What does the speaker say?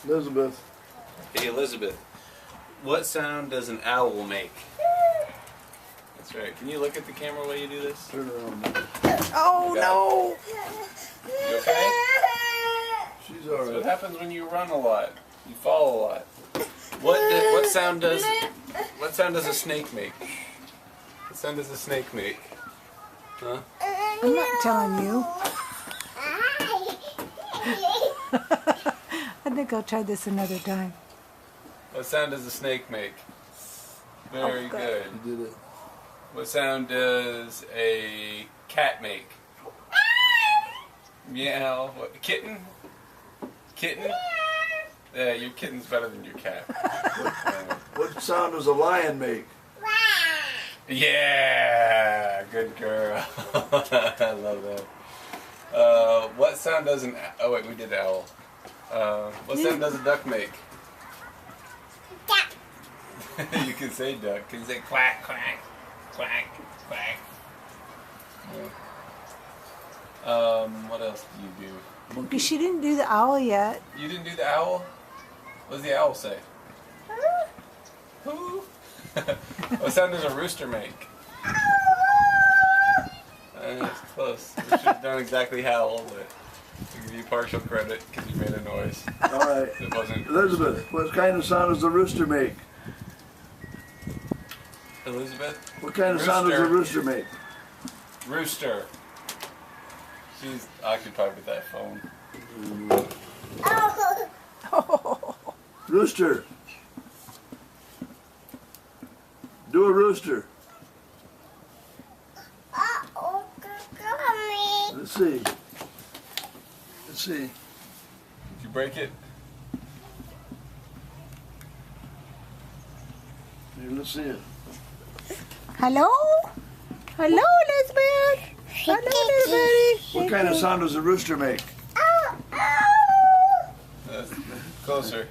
Elizabeth. Hey, Elizabeth. What sound does an owl make? That's right. Can you look at the camera while you do this? Turn around. Oh no! You okay? She's That's what alright. happens when you run a lot. You fall a lot. What sound does a snake make? What sound does a snake make? Huh? I'm not telling you. I think I'll try this another time. What sound does a snake make? Very good. You did it. What sound does a cat make? Meow. What? Kitten? Kitten? Yeah, your kitten's better than your cat. What sound does a lion make? Yeah, good girl. I love that. What sound does an... Oh wait, we did owl. What sound does a duck make? You can say duck. Can you say quack, quack, quack, quack? Yeah. What else do you do? Because she didn't do the owl yet. You didn't do the owl? What does the owl say? Who? What sound does a rooster make? It's close. We should have done exactly howl, but I'll give you partial credit because you made a noise. Alright. It wasn't Elizabeth, what kind of sound does the rooster make? Elizabeth? What kind of sound does a rooster make? Rooster. She's occupied with that phone. Rooster. Do a rooster. Let's see. Let's see. Did you break it? Here, let's see it. Hello? Hello, Elizabeth. Hello, Elizabeth. What kind of sound does a rooster make? Closer.